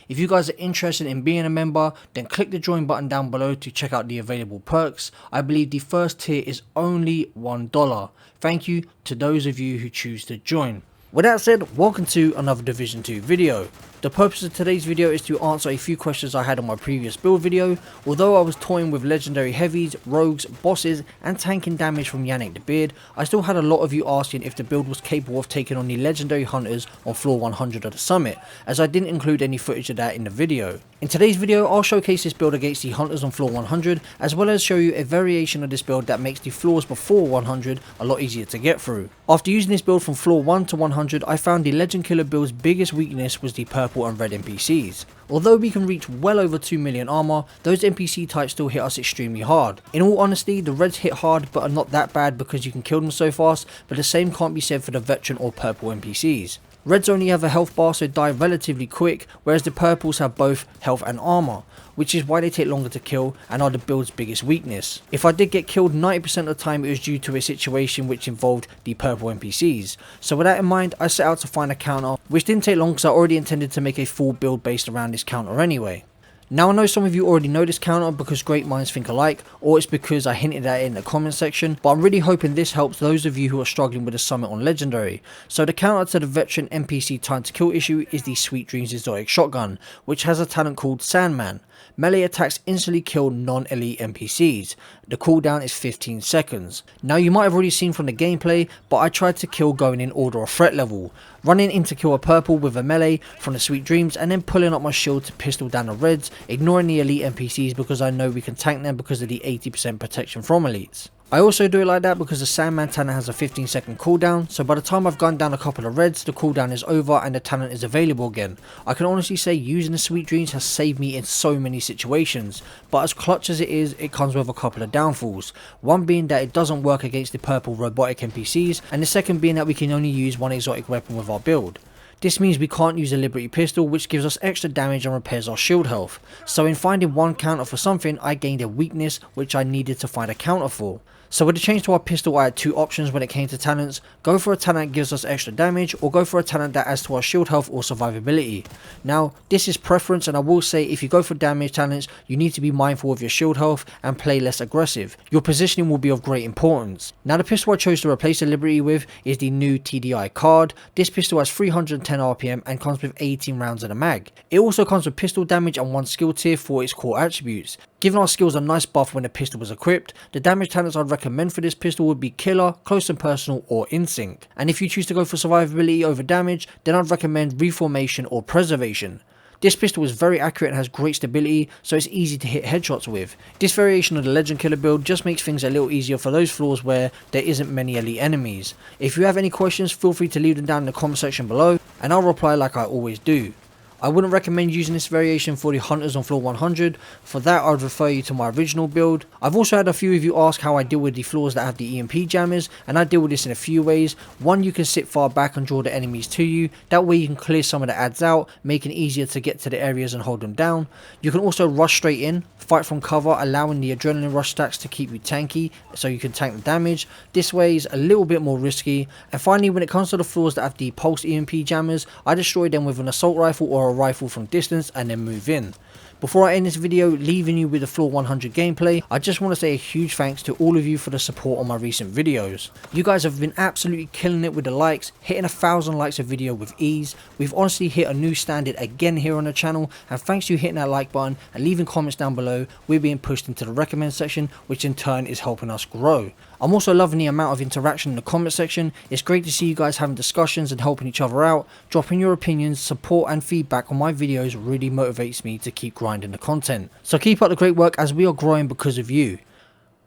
If you guys are interested in being a member, then click the join button down below to check out the available perks. I believe the first tier is only $1. Thank you to those of you who choose to join. With that said, welcome to another Division 2 video. The purpose of today's video is to answer a few questions I had on my previous build video. Although I was toying with legendary heavies, rogues, bosses and tanking damage from Yannick the Beard, I still had a lot of you asking if the build was capable of taking on the legendary hunters on floor 100 of the summit, as I didn't include any footage of that in the video. In today's video, I'll showcase this build against the hunters on floor 100, as well as show you a variation of this build that makes the floors before 100 a lot easier to get through. After using this build from floor 1 to 100, I found the Legend Killer build's biggest weakness was the purple and red NPCs. Although we can reach well over 2 million armor, those NPC types still hit us extremely hard. In all honesty, the reds hit hard but are not that bad because you can kill them so fast, but the same can't be said for the veteran or purple NPCs. Reds only have a health bar, so die relatively quick, whereas the purples have both health and armor, which is why they take longer to kill and are the build's biggest weakness. If I did get killed, 90% of the time it was due to a situation which involved the purple NPCs. So with that in mind, I set out to find a counter, which didn't take long because I already intended to make a full build based around this counter anyway. Now I know some of you already know this counter because great minds think alike, or it's because I hinted at it in the comment section, but I'm really hoping this helps those of you who are struggling with the summit on legendary. So the counter to the veteran NPC time to kill issue is the Sweet Dreams exotic shotgun, which has a talent called Sandman. Melee attacks instantly kill non-elite NPCs. The cooldown is 15 seconds. Now you might have already seen from the gameplay, but I tried to kill going in order of threat level, running in to kill a purple with a melee from the Sweet Dreams and then pulling up my shield to pistol down the reds, ignoring the elite NPCs because I know we can tank them because of the 80% protection from elites. I also do it like that because the Sandman talent has a 15-second cooldown, so by the time I've gone down a couple of reds, the cooldown is over and the talent is available again. I can honestly say using the Sweet Dreams has saved me in so many situations, but as clutch as it is, it comes with a couple of downfalls. One being that it doesn't work against the purple robotic NPCs, and the second being that we can only use one exotic weapon with our build. This means we can't use a Liberty pistol, which gives us extra damage and repairs our shield health. So in finding one counter for something, I gained a weakness which I needed to find a counter for. So with the change to our pistol, I had two options when it came to talents: go for a talent that gives us extra damage, or go for a talent that adds to our shield health or survivability. Now this is preference, and I will say if you go for damage talents, you need to be mindful of your shield health and play less aggressive. Your positioning will be of great importance. Now the pistol I chose to replace the Liberty with is the new TDI card. This pistol has 310 RPM and comes with 18 rounds in a mag. It also comes with pistol damage and one skill tier for its core attributes. Giving our skills a nice buff when the pistol was equipped, the damage talents I'd recommend for this pistol would be Killer, Close and Personal or Instinct. And if you choose to go for survivability over damage, then I'd recommend Reformation or Preservation. This pistol is very accurate and has great stability, so it's easy to hit headshots with. This variation of the Legend Killer build just makes things a little easier for those floors where there isn't many elite enemies. If you have any questions, feel free to leave them down in the comment section below, and I'll reply like I always do. I wouldn't recommend using this variation for the hunters on floor 100, for that I'd refer you to my original build. I've also had a few of you ask how I deal with the floors that have the EMP jammers, and I deal with this in a few ways. One, you can sit far back and draw the enemies to you, that way you can clear some of the adds out, making it easier to get to the areas and hold them down. You can also rush straight in, fight from cover, allowing the adrenaline rush stacks to keep you tanky so you can tank the damage. This way is a little bit more risky. And finally, when it comes to the floors that have the pulse EMP jammers, I destroy them with an assault rifle or a rifle from distance and then move in. Before I end this video, leaving you with the floor 100 gameplay, I just want to say a huge thanks to all of you for the support on my recent videos. You guys have been absolutely killing it with the likes, hitting 1,000 likes a video with ease. We've honestly hit a new standard again here on the channel, and thanks to you hitting that like button and leaving comments down below, we're being pushed into the recommend section, which in turn is helping us grow. I'm also loving the amount of interaction in the comment section. It's great to see you guys having discussions and helping each other out. Dropping your opinions, support and feedback on my videos really motivates me to keep grinding the content. So keep up the great work as we are growing because of you.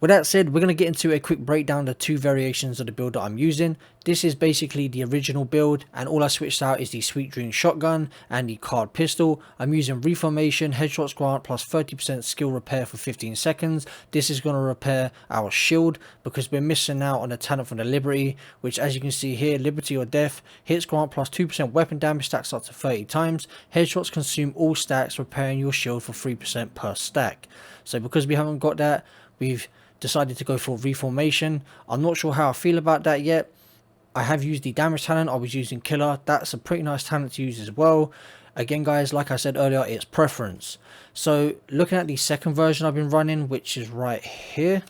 With that said, we're going to get into a quick breakdown of the two variations of the build that I'm using. This is basically the original build, and all I switched out is the Sweet Dream shotgun and the card pistol. I'm using Reformation, Headshots Grant plus 30% skill repair for 15 seconds. This is going to repair our shield because we're missing out on a talent from the Liberty, which as you can see here, Liberty or Death, hits grant plus 2% weapon damage, stacks up to 30 times. Headshots consume all stacks, repairing your shield for 3% per stack. So because we haven't got that, we've decided to go for Reformation. I'm not sure how I feel about that yet. I have used the damage talent. I was using Killer. That's a pretty nice talent to use as well. Again guys, like I said earlier, it's preference. So looking at the second version I've been running, which is right here,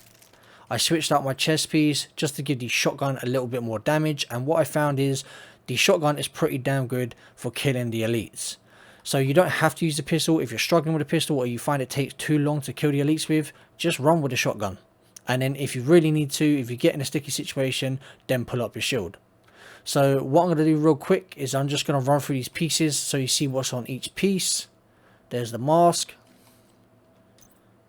I switched out my chest piece just to give the shotgun a little bit more damage, and what I found is the shotgun is pretty damn good for killing the elites. So you don't have to use the pistol. If you're struggling with a pistol or you find it takes too long to kill the elites with, just run with the shotgun. And then if you really need to, if you get in a sticky situation, then pull up your shield. So what I'm going to do real quick is I'm just going to run through these pieces so you see what's on each piece. There's the mask.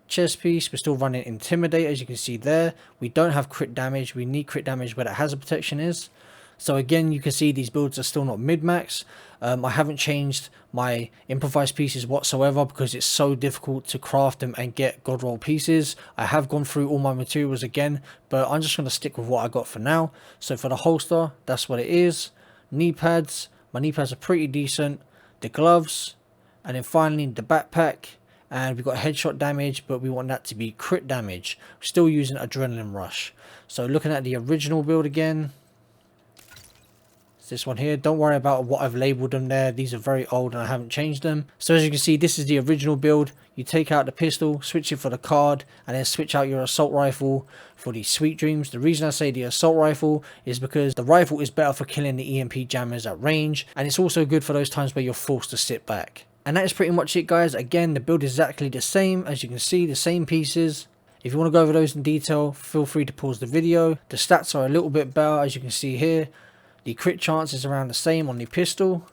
Chest piece, we're still running Intimidate, as you can see there. We don't have crit damage. We need crit damage where that hazard protection is. So again, you can see these builds are still not mid-max. I haven't changed my improvised pieces whatsoever because it's so difficult to craft them and get god roll pieces. I have gone through all my materials again, but I'm just going to stick with what I got for now. So for the holster, that's what it is. Knee pads, my knee pads are pretty decent. The gloves, and then finally the backpack. And we've got headshot damage, but we want that to be crit damage. We're still using Adrenaline Rush. So looking at the original build again, this one here, don't worry about what I've labeled them there, these are very old and I haven't changed them. So as you can see, this is the original build. You take out the pistol, switch it for the card, and then switch out your assault rifle for the Sweet Dreams. The reason I say the assault rifle is because the rifle is better for killing the EMP jammers at range, and it's also good for those times where you're forced to sit back. And that is pretty much it guys. Again, the build is exactly the same, as you can see, the same pieces. If you want to go over those in detail, feel free to pause the video. The stats are a little bit better, as you can see here. The crit chance is around the same on the pistol.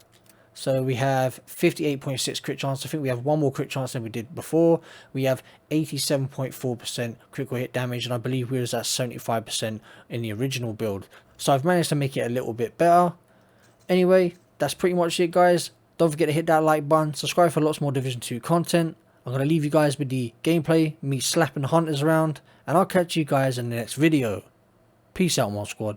So we have 58.6 crit chance. I think we have one more crit chance than we did before. We have 87.4% critical hit damage, and I believe we was at 75% in the original build. So I've managed to make it a little bit better. Anyway, that's pretty much it guys. Don't forget to hit that like button, subscribe for lots more Division 2 content. I'm going to leave you guys with the gameplay, me slapping hunters around, and I'll catch you guys in the next video. Peace out, Mod Squad.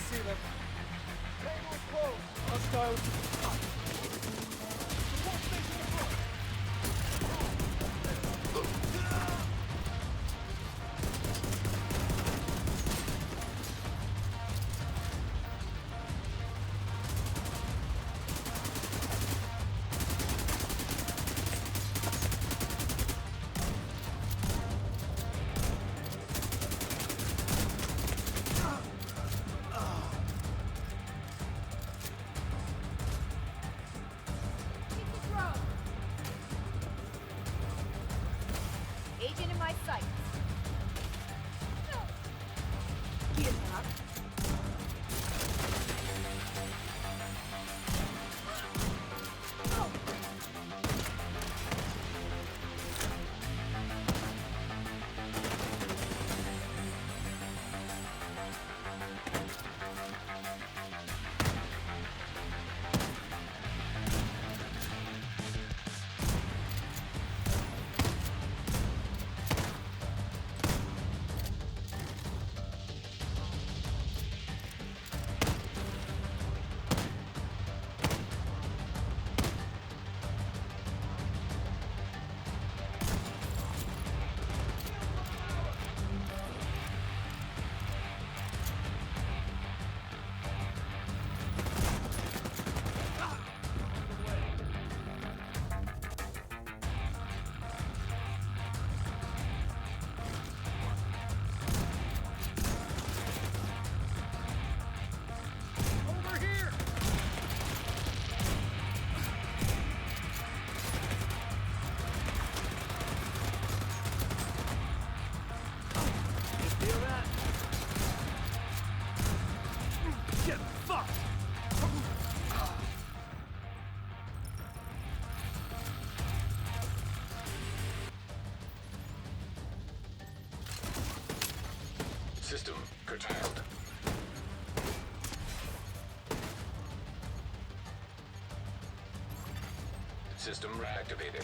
See them. Table close. Hostile. Agent in my sights. Get up. curtailed. System reactivated.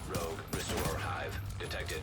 Rogue Restore Hive detected.